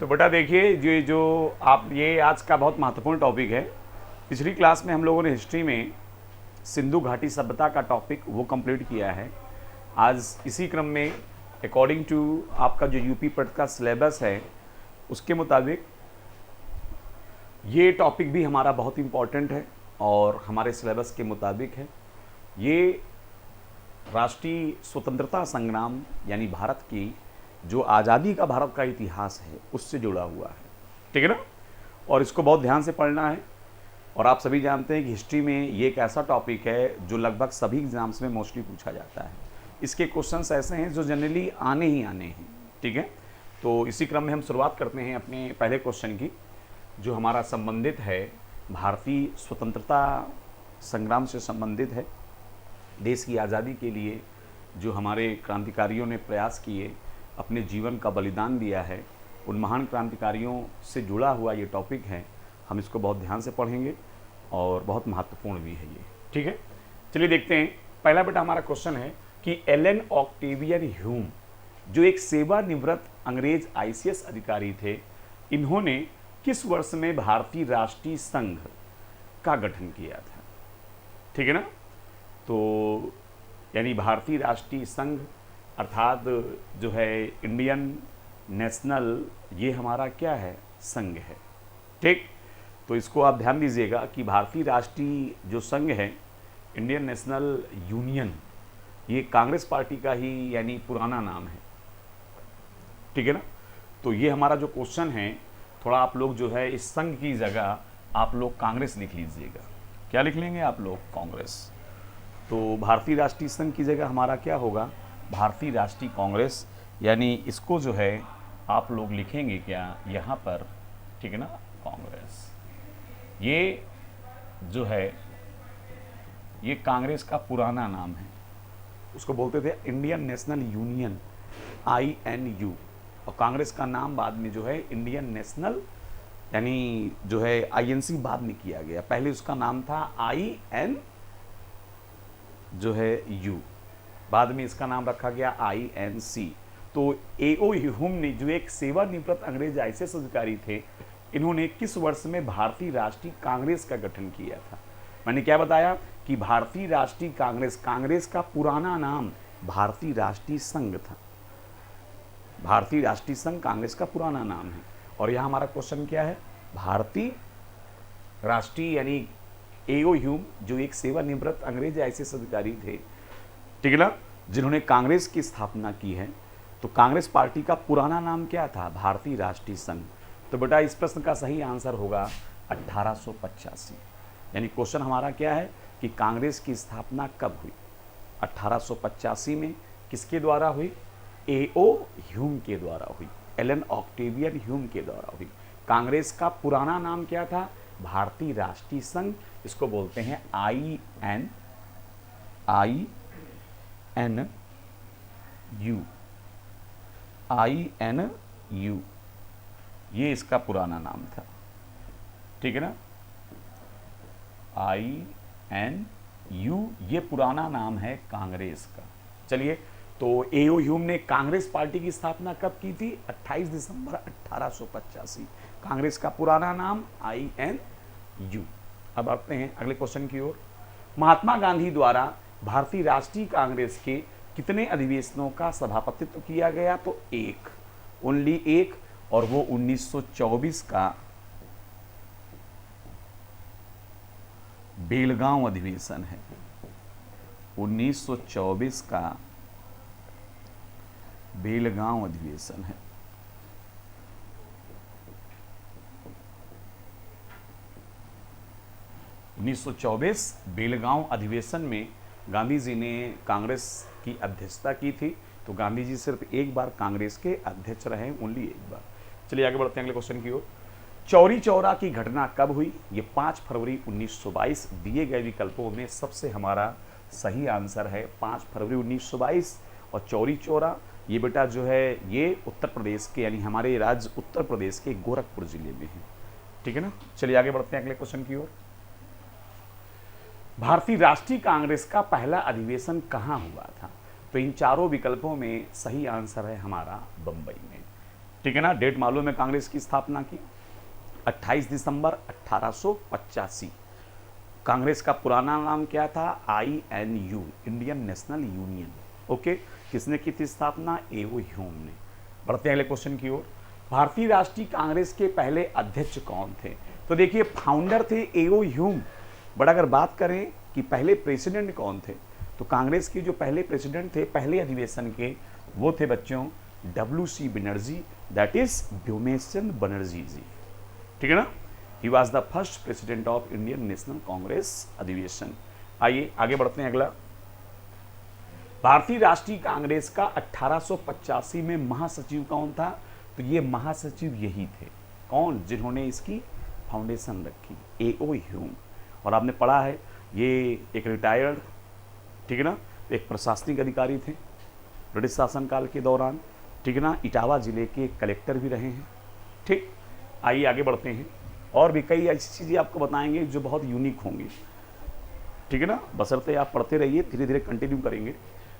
तो बेटा देखिए, ये जो आप ये आज का बहुत महत्वपूर्ण टॉपिक है। पिछली क्लास में हम लोगों ने हिस्ट्री में सिंधु घाटी सभ्यता का टॉपिक वो कंप्लीट किया है। आज इसी क्रम में अकॉर्डिंग टू आपका जो यूपी पट का सिलेबस है उसके मुताबिक ये टॉपिक भी हमारा बहुत इम्पॉर्टेंट है और हमारे सिलेबस के मुताबिक है। ये राष्ट्रीय स्वतंत्रता संग्राम यानी भारत की जो आज़ादी का भारत का इतिहास है उससे जुड़ा हुआ है, ठीक है ना। और इसको बहुत ध्यान से पढ़ना है। और आप सभी जानते हैं कि हिस्ट्री में ये एक ऐसा टॉपिक है जो लगभग सभी एग्जाम्स में मोस्टली पूछा जाता है। इसके क्वेश्चंस ऐसे हैं जो जनरली आने ही आने हैं, ठीक है। तो इसी क्रम में हम शुरुआत करते हैं अपने पहले क्वेश्चन की, जो हमारा संबंधित है भारतीय स्वतंत्रता संग्राम से संबंधित है। देश की आज़ादी के लिए जो हमारे क्रांतिकारियों ने प्रयास किए, अपने जीवन का बलिदान दिया है, उन महान क्रांतिकारियों से जुड़ा हुआ ये टॉपिक है। हम इसको बहुत ध्यान से पढ़ेंगे और बहुत महत्वपूर्ण भी है ये, ठीक है। चलिए देखते हैं। पहला बेटा हमारा क्वेश्चन है कि एलन ऑक्टेवियन ह्यूम जो एक सेवानिवृत्त अंग्रेज आईसीएस अधिकारी थे, इन्होंने किस वर्ष में भारतीय राष्ट्रीय संघ का गठन किया था, ठीक है ना। तो यानी भारतीय राष्ट्रीय संघ अर्थात जो है इंडियन नेशनल, ये हमारा क्या है, संघ है, ठीक। तो इसको आप ध्यान दीजिएगा कि भारतीय राष्ट्रीय जो संघ है, इंडियन नेशनल यूनियन, ये कांग्रेस पार्टी का ही यानी पुराना नाम है, ठीक है ना। तो ये हमारा जो क्वेश्चन है, थोड़ा आप लोग जो है इस संघ की जगह आप लोग कांग्रेस लिख लीजिएगा। क्या लिख लेंगे आप लोग, कांग्रेस। तो भारतीय राष्ट्रीय संघ की जगह हमारा क्या होगा, भारतीय राष्ट्रीय कांग्रेस। यानी इसको जो है आप लोग लिखेंगे क्या यहाँ पर, ठीक है ना, कांग्रेस। ये जो है ये कांग्रेस का पुराना नाम है, उसको बोलते थे इंडियन नेशनल यूनियन, INU। और कांग्रेस का नाम बाद में जो है इंडियन नेशनल यानी जो है INC बाद में किया गया। पहले उसका नाम था IN जो है U, बाद में इसका नाम रखा गया INC। तो AO ह्यूम ने जो एक सेवानिवृत्त अंग्रेज आईसीएस अधिकारी थे, इन्होंने किस वर्ष में भारतीय राष्ट्रीय कांग्रेस का गठन किया था। मैंने क्या बताया कि भारतीय राष्ट्रीय कांग्रेस, कांग्रेस का पुराना नाम भारतीय राष्ट्रीय संघ था। भारतीय राष्ट्रीय संघ कांग्रेस का पुराना नाम है। और यहाँ हमारा क्वेश्चन क्या है, भारतीय राष्ट्रीय यानी AO ह्यूम जो एक सेवानिवृत्त अंग्रेज आईसीएस अधिकारी थे, ठीक है ना, जिन्होंने कांग्रेस की स्थापना की है। तो कांग्रेस पार्टी का पुराना नाम क्या था, भारतीय राष्ट्रीय संघ। तो बेटा इस प्रश्न का सही आंसर होगा 1885। यानी क्वेश्चन हमारा क्या है कि कांग्रेस की स्थापना कब हुई, 1885 में। किसके द्वारा हुई, AO ह्यूम के द्वारा हुई, एलन ऑक्टेवियन ह्यूम के द्वारा हुई। कांग्रेस का पुराना नाम क्या था, भारतीय राष्ट्रीय संघ। इसको बोलते हैं INU, ये इसका पुराना नाम था, ठीक है ना। INU ये पुराना नाम है कांग्रेस का। चलिए, तो AO ह्यूम ने कांग्रेस पार्टी की स्थापना कब की थी, 28 दिसंबर 1885। कांग्रेस का पुराना नाम INU। अब आते हैं अगले क्वेश्चन की ओर। महात्मा गांधी द्वारा भारतीय राष्ट्रीय कांग्रेस के कितने अधिवेशनों का सभापतित्व किया गया, तो एक, ओनली एक, और वो 1924 का बेलगांव अधिवेशन है। 1924 का बेलगांव अधिवेशन है। बेलगांव अधिवेशन में गांधी जी ने कांग्रेस की अध्यक्षता की थी। तो गांधी जी सिर्फ एक बार कांग्रेस के अध्यक्ष रहे, ओनली एक बार। चलिए आगे बढ़ते हैं अगले क्वेश्चन की ओर। चौरी चौरा की घटना कब हुई, ये 5 फरवरी 1922। दिए गए विकल्पों में सबसे हमारा सही आंसर है 5 फरवरी 1922। और चौरी चौरा ये बेटा जो है ये उत्तर प्रदेश के यानी हमारे राज्य उत्तर प्रदेश के गोरखपुर जिले में है, ठीक है ना। चलिए आगे बढ़ते हैं अगले क्वेश्चन की ओर। भारतीय राष्ट्रीय कांग्रेस का पहला अधिवेशन कहाँ हुआ था, तो इन चारों विकल्पों में सही आंसर है हमारा बंबई में। ठीक है ना। डेट मालूम है कांग्रेस की स्थापना की 28 दिसंबर 1885। कांग्रेस का पुराना नाम क्या था? INU, Indian national union. Okay, किसने की थी स्थापना? A.O. ह्यूम ने। बढ़ते हैं अगले क्वेश्चन की ओर। भारतीय राष्ट्रीय कांग्रेस के पहले अध्यक्ष कौन थे? तो देखिए फाउंडर थे A.O. ह्यूम, बट अगर बात करें कि पहले प्रेसिडेंट कौन थे, तो कांग्रेस के जो पहले प्रेसिडेंट थे पहले अधिवेशन के, वो थे बच्चों WC Banerjee, that is Womesh Chandra Banerjee ji. ठीक है ना। He was the first president of Indian National Congress अधिवेशन। आइए आगे बढ़ते हैं। अगला, भारतीय राष्ट्रीय कांग्रेस का 1885 में महासचिव कौन था? तो ये महासचिव यही थे। कौन? जिन्होंने इसकी फाउंडेशन रखी, A.O. ह्यूम। और आपने पढ़ा है ये एक रिटायर्ड, ठीक है ना, एक प्रशासनिक अधिकारी थे ब्रिटिश शासनकाल के दौरान, ठीक है ना। इटावा जिले के कलेक्टर भी रहे हैं। ठीक, आइए आगे बढ़ते हैं। और भी कई ऐसी चीज़ें आपको बताएंगे जो बहुत यूनिक होंगी, ठीक है ना। बशर्ते आप पढ़ते रहिए, धीरे धीरे कंटिन्यू करेंगे।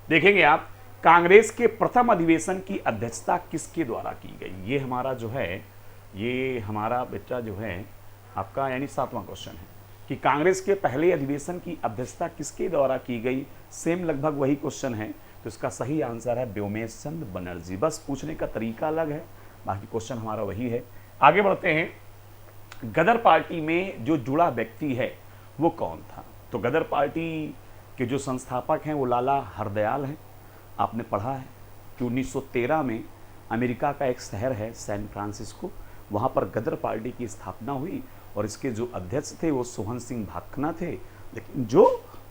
देखेंगे आप, कांग्रेस के प्रथम अधिवेशन की अध्यक्षता किसके द्वारा की गई? ये हमारा जो है, ये हमारा बच्चा जो है आपका यानी 7वां क्वेश्चन है कि कांग्रेस के पहले अधिवेशन की अध्यक्षता किसके द्वारा की गई। सेम लगभग वही क्वेश्चन है, तो इसका सही आंसर है व्योमेश चंद्र बनर्जी। बस पूछने का तरीका अलग है, बाकी क्वेश्चन हमारा वही है। आगे बढ़ते हैं। गदर पार्टी में जो जुड़ा व्यक्ति है वो कौन था? तो गदर पार्टी के जो संस्थापक हैं वो लाला हरदयाल हैं। आपने पढ़ा है कि 1913 में अमेरिका का एक शहर है सैन फ्रांसिस्को, वहाँ पर गदर पार्टी की स्थापना हुई और इसके जो अध्यक्ष थे वो सोहन सिंह भाखना थे, लेकिन जो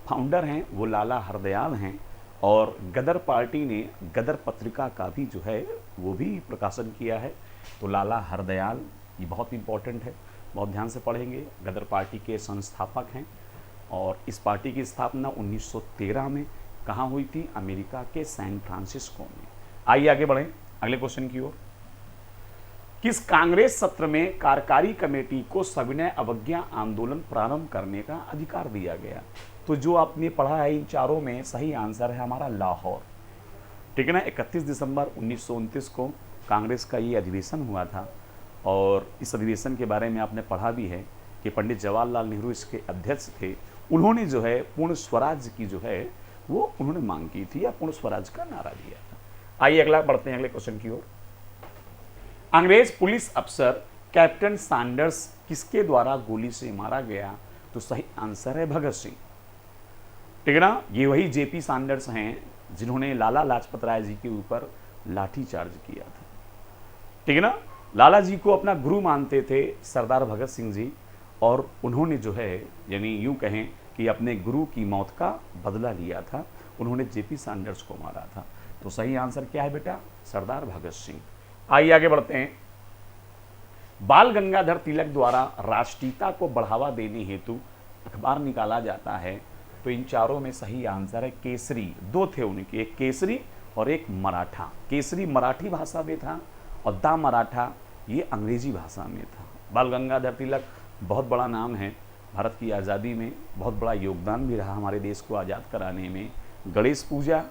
फाउंडर हैं वो लाला हरदयाल हैं। और गदर पार्टी ने गदर पत्रिका का भी जो है वो भी प्रकाशन किया है। तो लाला हरदयाल, ये बहुत इंपॉर्टेंट है, बहुत ध्यान से पढ़ेंगे। गदर पार्टी के संस्थापक हैं और इस पार्टी की स्थापना 1913 में कहाँ हुई थी? अमेरिका के सैन फ्रांसिस्को में। आइए आगे बढ़ें अगले क्वेश्चन की ओर। किस कांग्रेस सत्र में कार्यकारी कमेटी को सविनय अवज्ञा आंदोलन प्रारंभ करने का अधिकार दिया गया? तो जो आपने पढ़ा है इन चारों में सही आंसर है हमारा लाहौर। ठीक है ना। 31 दिसंबर 1929 को कांग्रेस का ये अधिवेशन हुआ था और इस अधिवेशन के बारे में आपने पढ़ा भी है कि पंडित जवाहरलाल नेहरू इसके अध्यक्ष थे। उन्होंने जो है पूर्ण स्वराज की जो है वो उन्होंने मांग की थी या पूर्ण स्वराज का नारा दिया था। आइए अगला बढ़ते हैं अगले क्वेश्चन की ओर। अंग्रेज पुलिस अफसर कैप्टन सैंडर्स किसके द्वारा गोली से मारा गया? तो सही आंसर है भगत सिंह। ठीक है ना। ये वही JP सैंडर्स हैं जिन्होंने लाला लाजपत राय जी के ऊपर लाठीचार्ज किया था। ठीक है ना। लाला जी को अपना गुरु मानते थे सरदार भगत सिंह जी, और उन्होंने जो है यानी यूं कहें कि अपने गुरु की मौत का बदला लिया था। उन्होंने JP सैंडर्स को मारा था। तो सही आंसर क्या है बेटा? सरदार भगत सिंह। आइए आगे बढ़ते हैं। बाल गंगाधर तिलक द्वारा राष्ट्रीयता को बढ़ावा देने हेतु अखबार निकाला जाता है। तो इन चारों में सही आंसर है केसरी। दो थे उनके, एक केसरी और एक मराठा। केसरी मराठी भाषा में था और द मराठा ये अंग्रेजी भाषा में था। बाल गंगाधर तिलक बहुत बड़ा नाम है भारत की आज़ादी में, बहुत बड़ा योगदान भी रहा हमारे देश को आज़ाद कराने में। गणेश पूजा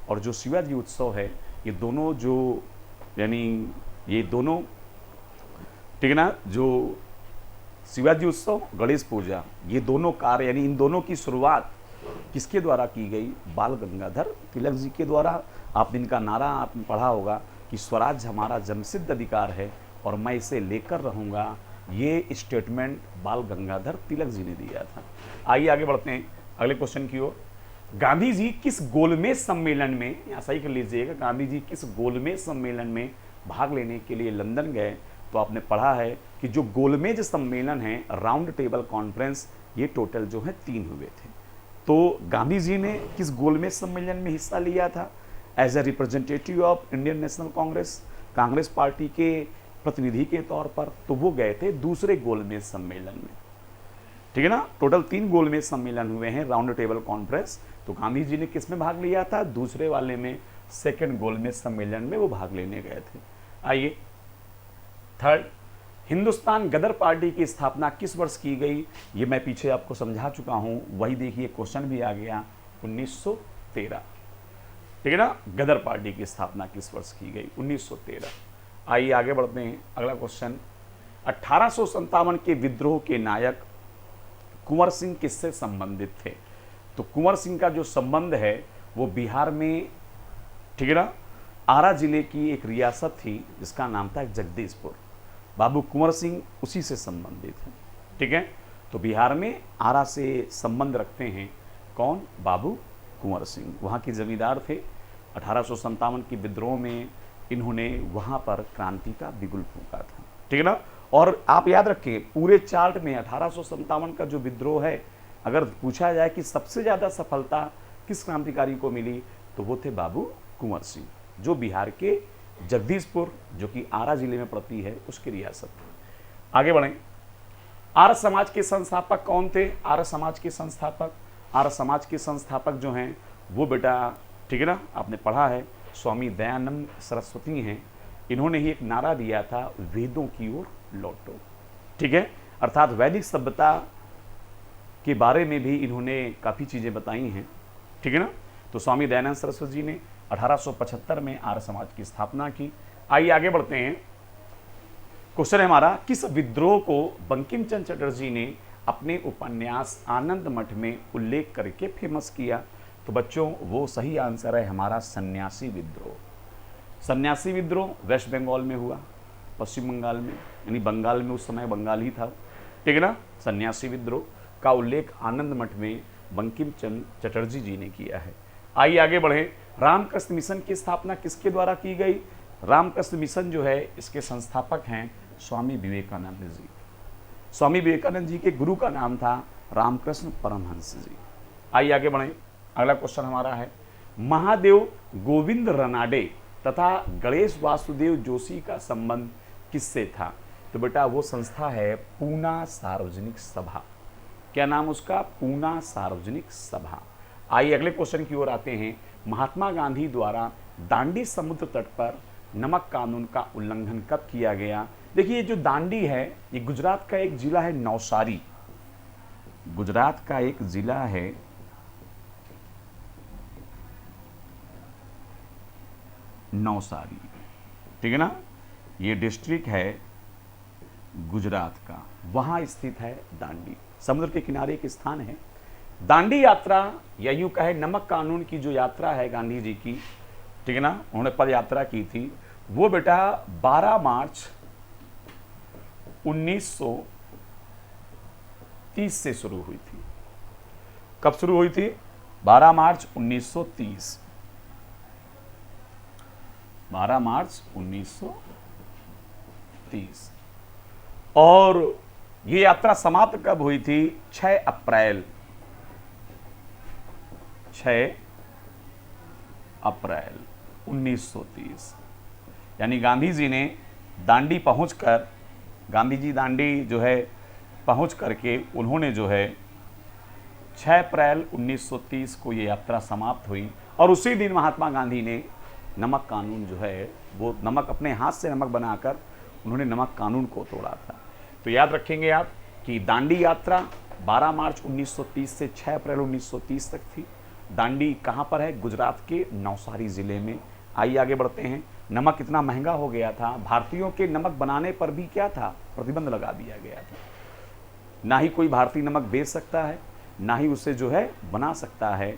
और जो शिवाजी उत्सव है, ये दोनों जो यानी ये दोनों, ठीक है ना, जो शिवाजी उत्सव, गणेश पूजा, ये दोनों कार्य यानी इन दोनों की शुरुआत किसके द्वारा की गई? बाल गंगाधर तिलक जी के द्वारा। आपने इनका नारा आपने पढ़ा होगा कि स्वराज हमारा जन्मसिद्ध अधिकार है और मैं इसे लेकर रहूँगा। ये स्टेटमेंट बाल गंगाधर तिलक जी ने दिया था। आइए आगे बढ़ते हैं अगले क्वेश्चन की ओर। गांधी जी किस गोलमेज सम्मेलन में, यहाँ सही कर लीजिएगा, गांधी जी किस गोलमेज सम्मेलन में भाग लेने के लिए लंदन गए? तो आपने पढ़ा है कि जो गोलमेज सम्मेलन है, राउंड टेबल कॉन्फ्रेंस, ये टोटल जो है 3 हुए थे। तो गांधी जी ने किस गोलमेज सम्मेलन में हिस्सा लिया था? As a representative of Indian National Congress, Congress party के प्रतिनिधि के तौर पर। तो वो गए थे दूसरे गोलमेज सम्मेलन में। ठीक है ना। टोटल 3 गोलमेज सम्मेलन हुए हैं, राउंड टेबल कॉन्फ्रेंस। तो गांधी जी ने किस में भाग लिया था? दूसरे वाले में, सेकंड गोलमेज सम्मेलन में वो भाग लेने गए थे। आइए थर्ड, हिंदुस्तान गदर पार्टी की स्थापना किस वर्ष की गई? ये मैं पीछे आपको समझा चुका हूं, वही देखिए क्वेश्चन भी आ गया, 1913। ठीक है ना। गदर पार्टी की स्थापना किस वर्ष की गई? 1913। आइए आगे बढ़ते हैं। अगला क्वेश्चन, 1857 के विद्रोह के नायक कुंवर सिंह किससे संबंधित थे? तो कुंवर सिंह का जो संबंध है वो बिहार में, ठीक है ना, आरा जिले की एक रियासत थी जिसका नाम था जगदीशपुर। बाबू कुंवर सिंह उसी से संबंधित है, ठीक है। तो बिहार में आरा से संबंध रखते हैं कौन? बाबू कुंवर सिंह, वहाँ के जमींदार थे। 1857 के विद्रोह में इन्होंने वहाँ पर क्रांति का बिगुल फूंका था, ठीक है ना। और आप याद रखें, पूरे चार्ट में 1857 का जो विद्रोह है, अगर पूछा जाए कि सबसे ज़्यादा सफलता किस क्रांतिकारी को मिली, तो वो थे बाबू कुंवर सिंह, जो बिहार के जगदीशपुर, जो कि आरा जिले में पड़ती है, उसकी रियासत थी। आगे बढ़ें। आर्य समाज के संस्थापक कौन थे? आर्य समाज के संस्थापक, आर्य समाज के संस्थापक जो हैं वो बेटा, ठीक है ना, आपने पढ़ा है, स्वामी दयानंद सरस्वती हैं। इन्होंने ही एक नारा दिया था, वेदों की ओर लौटो, ठीक है। अर्थात वैदिक सभ्यता के बारे में भी इन्होंने काफ़ी चीज़ें बताई हैं, ठीक है ना। तो स्वामी दयानंद सरस्वती जी ने 1875 में आर्य समाज की स्थापना की। आइए आगे बढ़ते हैं। क्वेश्चन है हमारा, किस विद्रोह को बंकिम चंद्र चटर्जी ने अपने उपन्यास आनंद मठ में उल्लेख करके फेमस किया? तो बच्चों वो सही आंसर है हमारा सन्यासी विद्रोह। सन्यासी विद्रोह वेस्ट बंगाल में हुआ, पश्चिम बंगाल में, यानी बंगाल में उस समय बंगाल ही था, ठीक है ना। सन्यासी विद्रोह का उल्लेख आनंद मठ में बंकिम चंद्र चटर्जी जी ने किया है। आइए आगे बढ़ें। रामकृष्ण मिशन की स्थापना किसके द्वारा की गई? रामकृष्ण मिशन जो है इसके संस्थापक हैं स्वामी विवेकानंद जी। स्वामी विवेकानंद जी के गुरु का नाम था रामकृष्ण परमहंस जी। आइए आगे बढ़ें। अगला क्वेश्चन हमारा है, महादेव गोविंद रनाडे तथा गणेश वासुदेव जोशी का संबंध किससे था? तो बेटा वो संस्था है पूना सार्वजनिक सभा। क्या नाम उसका? पूना सार्वजनिक सभा। आइए अगले क्वेश्चन की ओर आते हैं। महात्मा गांधी द्वारा दांडी समुद्र तट पर नमक कानून का उल्लंघन कब किया गया? देखिए जो दांडी है ये गुजरात का एक जिला है, नौसारी। गुजरात का एक जिला है नौसारी, ठीक है ना, ये डिस्ट्रिक्ट है गुजरात का, वहां स्थित है दांडी। समुद्र के किनारे एक स्थान है। दांडी यात्रा या यूं कहे नमक कानून की जो यात्रा है गांधी जी की, ठीक है ना, उन्होंने पद यात्रा की थी, वो बेटा 12 मार्च 1930 से शुरू हुई थी। कब शुरू हुई थी? 12 मार्च 1930। 12 मार्च 1930। और ये यात्रा समाप्त कब हुई थी? 6 अप्रैल 1930। यानी गांधी जी ने दांडी पहुंचकर, गांधी जी दांडी जो है पहुंच करके उन्होंने जो है 6 अप्रैल 1930 को ये यात्रा समाप्त हुई। और उसी दिन महात्मा गांधी ने नमक कानून जो है वो नमक अपने हाथ से नमक बनाकर उन्होंने नमक कानून को तोड़ा था। तो याद रखेंगे आप कि दांडी यात्रा 12 मार्च 1930 से 6 अप्रैल 1930 तक थी। दांडी कहाँ पर है? गुजरात के नवसारी ज़िले में। आइए आगे बढ़ते हैं। नमक इतना महंगा हो गया था, भारतीयों के नमक बनाने पर भी क्या था? प्रतिबंध लगा दिया गया था। ना ही कोई भारतीय नमक बेच सकता है, ना ही उसे जो है बना सकता है,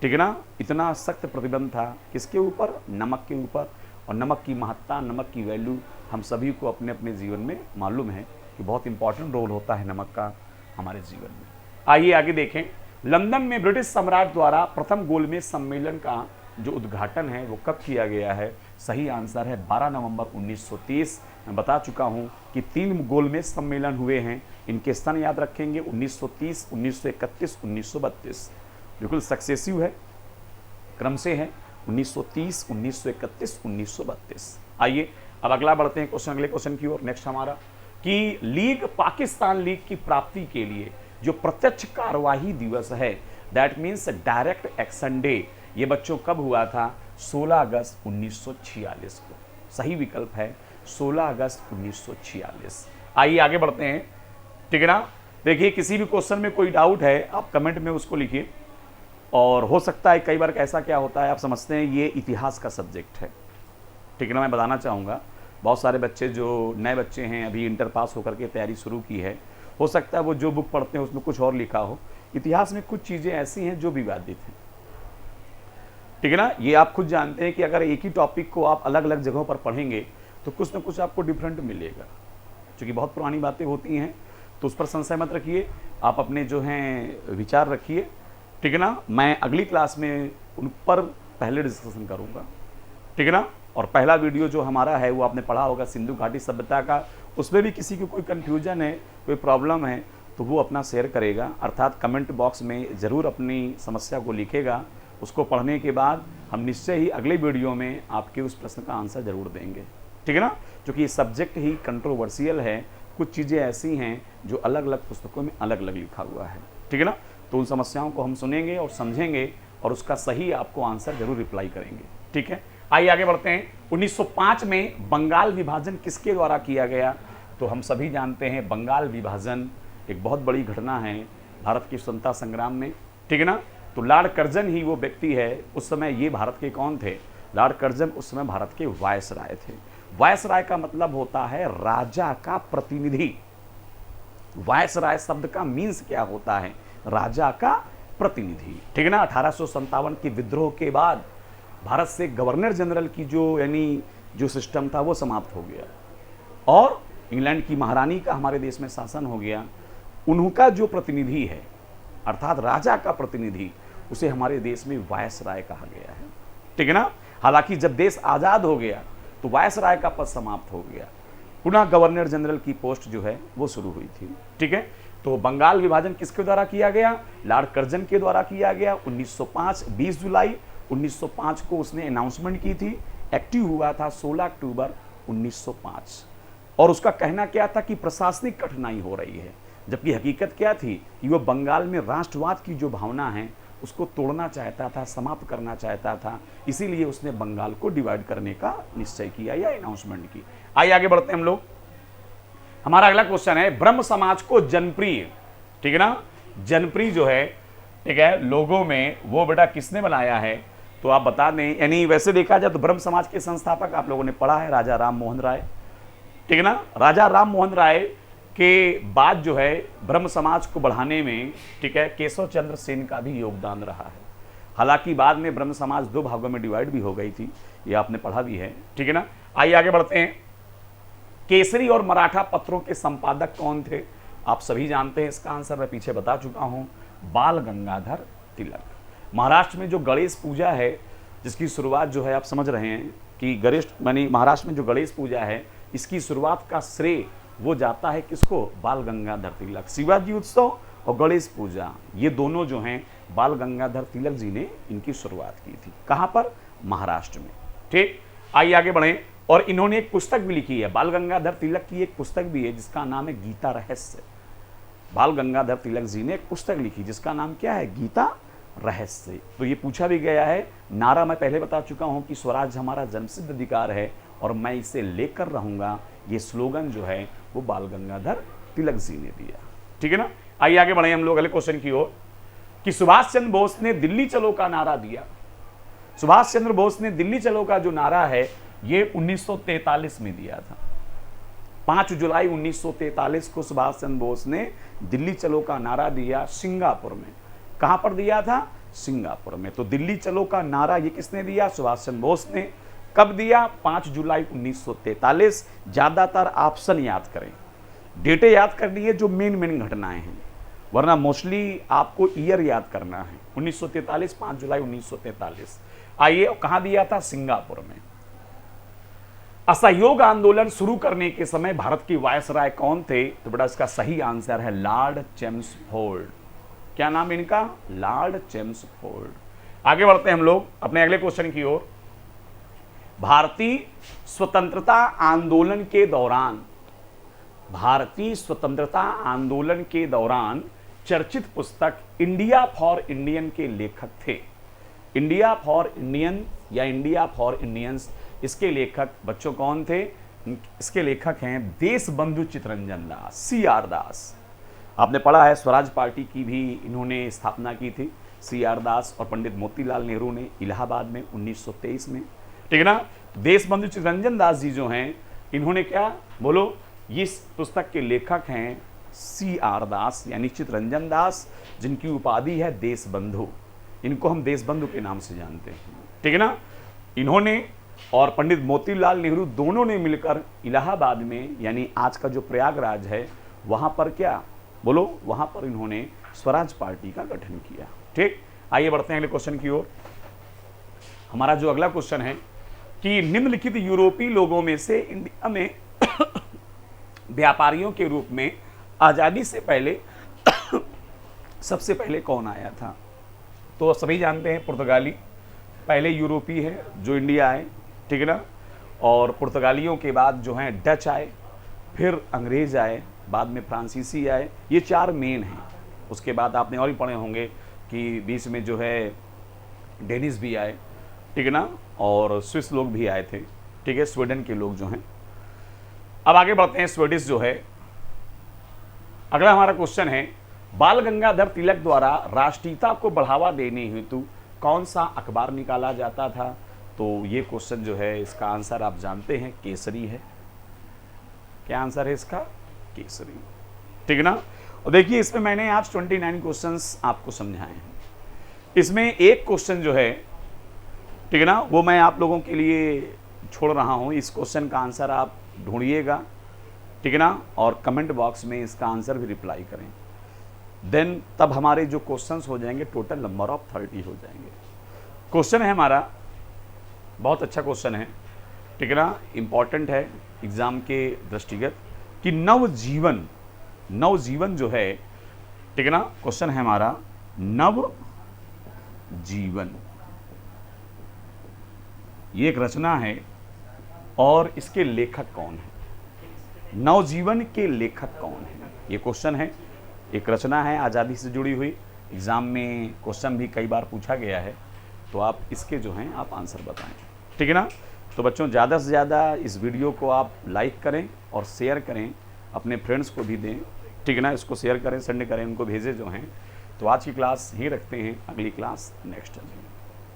ठीक है ना। इतना सख्त प्रतिबंध था किसके ऊपर? नमक के ऊपर। और नमक की महत्ता, नमक की वैल्यू हम सभी को अपने अपने जीवन में मालूम है कि बहुत इंपॉर्टेंट रोल होता है नमक का हमारे जीवन में। आइए आगे देखें। लंदन में ब्रिटिश सम्राट द्वारा प्रथम गोलमेज सम्मेलन का जो उद्घाटन है वो कब किया गया है? सही आंसर है 12 नवंबर 1930। मैं बता चुका हूं कि 3 गोलमेज सम्मेलन हुए हैं। इनके सन याद रखेंगे, 1930, 1931, 1932। बिल्कुल सक्सेसिव है, क्रम से है, 1930, 1931, 1932। आइए अब अगला बढ़ते हैं क्वेश्चन, अगले क्वेश्चन की ओर। नेक्स्ट हमारा कि लीग, पाकिस्तान लीग की प्राप्ति के लिए जो प्रत्यक्ष कार्यवाही दिवस है, that means direct action day, ये बच्चों कब हुआ था? 16 अगस्त 1946 को। सही विकल्प है 16 अगस्त 1946। आइए आगे बढ़ते हैं, ठीक है ना। देखिए किसी भी क्वेश्चन में कोई डाउट है आप कमेंट में उसको लिखिए। और हो सकता है कई बार ऐसा क्या होता है, आप समझते हैं ये इतिहास का सब्जेक्ट है, ठीक है ना। मैं बताना चाहूँगा बहुत सारे बच्चे जो नए बच्चे हैं, अभी इंटर पास होकर के तैयारी शुरू की है, हो सकता है वो जो बुक पढ़ते हैं उसमें कुछ और लिखा हो। इतिहास में कुछ चीज़ें ऐसी हैं जो विवादित हैं, ठीक है ना। ये आप खुद जानते हैं कि अगर एक ही टॉपिक को आप अलग अलग जगहों पर पढ़ेंगे तो कुछ ना कुछ आपको डिफरेंट मिलेगा, क्योंकि बहुत पुरानी बातें होती हैं, तो उस पर संशय मत रखिए, आप अपने जो हैं विचार रखिए, ठीक है ना। मैं अगली क्लास में उन पर पहले डिस्कशन करूँगा, ठीक है ना। और पहला वीडियो जो हमारा है वो आपने पढ़ा होगा सिंधु घाटी सभ्यता का, उसमें भी किसी को कोई कन्फ्यूजन है, कोई प्रॉब्लम है तो वो अपना शेयर करेगा, अर्थात कमेंट बॉक्स में ज़रूर अपनी समस्या को लिखेगा। उसको पढ़ने के बाद हम निश्चय ही अगले वीडियो में आपके उस प्रश्न का आंसर ज़रूर देंगे, ठीक है ना। क्योंकि ये सब्जेक्ट ही कंट्रोवर्शियल है, कुछ चीज़ें ऐसी हैं जो अलग अलग पुस्तकों में अलग अलग लिखा हुआ है, ठीक है ना। तो उन समस्याओं को हम सुनेंगे और समझेंगे और उसका सही आपको आंसर जरूर रिप्लाई करेंगे, ठीक है। आइए आगे बढ़ते हैं। 1905 में बंगाल विभाजन किसके द्वारा किया गया? तो हम सभी जानते हैं बंगाल विभाजन एक बहुत बड़ी घटना है भारत की स्वतंत्रता संग्राम में, ठीक है ना। तो लॉर्ड कर्जन ही वो व्यक्ति है, उस समय ये भारत के कौन थे? लॉर्ड कर्जन उस समय भारत के वायसराय थे। वायसराय का मतलब होता है राजा का प्रतिनिधि। वायसराय शब्द का मीन्स क्या होता है? राजा का प्रतिनिधि, ठीक है ना। 1857 के विद्रोह के बाद भारत से गवर्नर जनरल की जो सिस्टम था वो समाप्त हो गया और इंग्लैंड की महारानी का हमारे देश में शासन हो गया। उनका जो प्रतिनिधि है अर्थात राजा का प्रतिनिधि, उसे हमारे देश में वायसराय कहा गया है, ठीक है ना। हालांकि जब देश आज़ाद हो गया तो वायसराय का पद समाप्त हो गया, पुनः गवर्नर जनरल की पोस्ट जो है वो शुरू हुई थी, ठीक है। तो बंगाल विभाजन किसके द्वारा किया गया? लॉर्ड कर्जन के द्वारा किया गया। 1905 20 जुलाई 1905 को उसने अनाउंसमेंट की थी। एक्टिव हुआ था 16 अक्टूबर 1905 और उसका कहना क्या था कि प्रशासनिक कठिनाई हो रही है, जबकि हकीकत क्या थी कि वो बंगाल में राष्ट्रवाद की जो भावना है उसको तोड़ना चाहता था, समाप्त करना चाहता था, इसीलिए उसने बंगाल को डिवाइड करने का निश्चय किया या अनाउंसमेंट की। आइए आगे बढ़ते हैं हम लोग। हमारा अगला क्वेश्चन है ब्रह्म समाज को जनप्रिय, ठीक है ना। जनप्रिय जो है, ठीक है, लोगों में वो बेटा किसने बनाया है? तो आप बता दें, यानी वैसे देखा जाए तो ब्रह्म समाज के संस्थापक आप लोगों ने पढ़ा है राजा राम मोहन राय, ठीक है ना। राजा राम मोहन राय के बाद जो है ब्रह्म समाज को बढ़ाने में, ठीक है, केशव चंद्र सेन का भी योगदान रहा है। हालांकि बाद में ब्रह्म समाज 2 भागों में डिवाइड भी हो गई थी, ये आपने पढ़ा भी है, ठीक है ना। आइए आगे बढ़ते हैं। केसरी और मराठा पत्रों के संपादक कौन थे? आप सभी जानते हैं, इसका आंसर मैं पीछे बता चुका हूं, बाल गंगाधर तिलक। महाराष्ट्र में जो गणेश पूजा है, जिसकी शुरुआत जो है आप समझ रहे हैं कि गणेश यानी महाराष्ट्र में जो गणेश पूजा है, इसकी शुरुआत का श्रेय वो जाता है किसको? बाल गंगाधर तिलक। शिवाजी उत्सव और गणेश पूजा, ये दोनों जो हैं बाल गंगाधर तिलक जी ने इनकी शुरुआत की थी। कहाँ पर? महाराष्ट्र में, ठीक। आइए आगे बढ़ें। और इन्होंने एक पुस्तक भी लिखी है, बाल गंगाधर तिलक की एक पुस्तक भी है जिसका नाम है गीता रहस्य। बाल गंगाधर तिलक जी ने एक पुस्तक लिखी जिसका नाम क्या है? गीता रहस्य। तो ये पूछा भी गया है। नारा मैं पहले बता चुका हूं कि स्वराज हमारा जन्मसिद्ध अधिकार है और मैं इसे लेकर रहूंगा, ये स्लोगन जो है वो बाल गंगाधर तिलक जी ने दिया, ठीक है ना। आइए आगे बढ़े हम लोग अगले क्वेश्चन की ओर कि सुभाष चंद्र बोस ने दिल्ली चलो का नारा दिया। सुभाष चंद्र बोस ने दिल्ली चलो का जो नारा है ये 1943 में दिया था। 5 जुलाई 1943 को सुभाष चंद्र बोस ने दिल्ली चलो का नारा दिया सिंगापुर में। कहां पर दिया था? सिंगापुर में। तो दिल्ली चलो का नारा ये किसने दिया? सुभाष चंद्र बोस ने। कब दिया? 5 जुलाई 1943। ज्यादातर ऑप्शन याद करें, डेटे याद करनी है जो मेन घटनाएं हैं, वरना मोस्टली आपको ईयर याद करना है। 1943 5 जुलाई 1943। आइए, कहां दिया था? सिंगापुर में। असहयोग आंदोलन शुरू करने के समय भारत की वायसराय कौन थे? तो बेटा इसका सही आंसर है लॉर्ड चेम्सफोर्ड। क्या नाम है इनका? Lord Chelmsford. आगे बढ़ते हैं हम लोग अपने अगले क्वेश्चन की ओर। भारतीय स्वतंत्रता आंदोलन के दौरान, भारतीय स्वतंत्रता आंदोलन के दौरान चर्चित पुस्तक इंडिया फॉर इंडियन के लेखक थे। इंडिया फॉर इंडियन या इंडिया फॉर इंडियंस, इसके लेखक बच्चों कौन थे? इसके लेखक हैं देशबंधु चित्तरंजन दास, CR दास। आपने पढ़ा है स्वराज पार्टी की भी इन्होंने स्थापना की थी, CR दास और पंडित मोतीलाल नेहरू ने इलाहाबाद में 1923 में, ठीक है ना। देशबंधु चित्तरंजन दास जी जो हैं इन्होंने क्या बोलो, इस पुस्तक के लेखक हैं CR दास यानी चित्तरंजन दास, जिनकी उपाधि है देशबंधु। इनको हम देशबंधु के नाम से जानते हैं, ठीक है ना। इन्होंने और पंडित मोतीलाल नेहरू दोनों ने मिलकर इलाहाबाद में यानी आज का जो प्रयागराज है वहां पर क्या बोलो, वहां पर इन्होंने स्वराज पार्टी का गठन किया। ठीक, आइए बढ़ते हैं अगले क्वेश्चन की ओर। हमारा जो अगला क्वेश्चन है कि निम्नलिखित यूरोपीय लोगों में से इंडिया में व्यापारियों के रूप में आजादी से पहले सबसे पहले कौन आया था। तो सभी जानते हैं पुर्तगाली पहले यूरोपीय है जो इंडिया आए, ठीक है ना। और पुर्तगालियों के बाद जो हैं डच आए, फिर अंग्रेज आए, बाद में फ्रांसीसी आए। ये 4 मेन हैं। उसके बाद आपने और भी पढ़े होंगे कि बीच में जो है डेनिस भी आए, ठीक है ना, और स्विस लोग भी आए थे, ठीक है, स्वीडन के लोग जो हैं। अब आगे बढ़ते हैं, स्वीडिश जो है अगला हमारा क्वेश्चन है, बाल गंगाधर तिलक द्वारा राष्ट्रीयता को बढ़ावा देने हेतु कौन सा अखबार निकाला जाता था। तो ये क्वेश्चन जो है इसका आंसर आप जानते हैं, केसरी है। क्या आंसर है इसका? केसरी, ठीक है ना। और देखिए इसमें मैंने आज 29 क्वेश्चंस आपको समझाए हैं। इसमें एक क्वेश्चन जो है, ठीक है ना, वो मैं आप लोगों के लिए छोड़ रहा हूँ। इस क्वेश्चन का आंसर आप ढूंढिएगा, ठीक है ना, और कमेंट बॉक्स में इसका आंसर भी रिप्लाई करें। देन तब हमारे जो क्वेश्चंस हो जाएंगे टोटल नंबर ऑफ 30 हो जाएंगे। क्वेश्चन है हमारा, बहुत अच्छा क्वेश्चन है, ठीक है ना, इम्पॉर्टेंट है एग्जाम के दृष्टिगत कि नवजीवन जो है, ठीक है ना, क्वेश्चन है हमारा नव जीवन, ये एक रचना है और इसके लेखक कौन है। नवजीवन के लेखक कौन है, ये क्वेश्चन है। एक रचना है आज़ादी से जुड़ी हुई, एग्जाम में क्वेश्चन भी कई बार पूछा गया है। तो आप इसके जो हैं आप आंसर बताएं, ठीक है ना। तो बच्चों ज़्यादा से ज़्यादा इस वीडियो को आप लाइक करें और शेयर करें, अपने फ्रेंड्स को भी दें, ठीक है ना। इसको शेयर करें, सेंड करें, उनको भेजें जो हैं। तो आज की क्लास ही रखते हैं, अगली क्लास नेक्स्ट।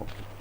ओके।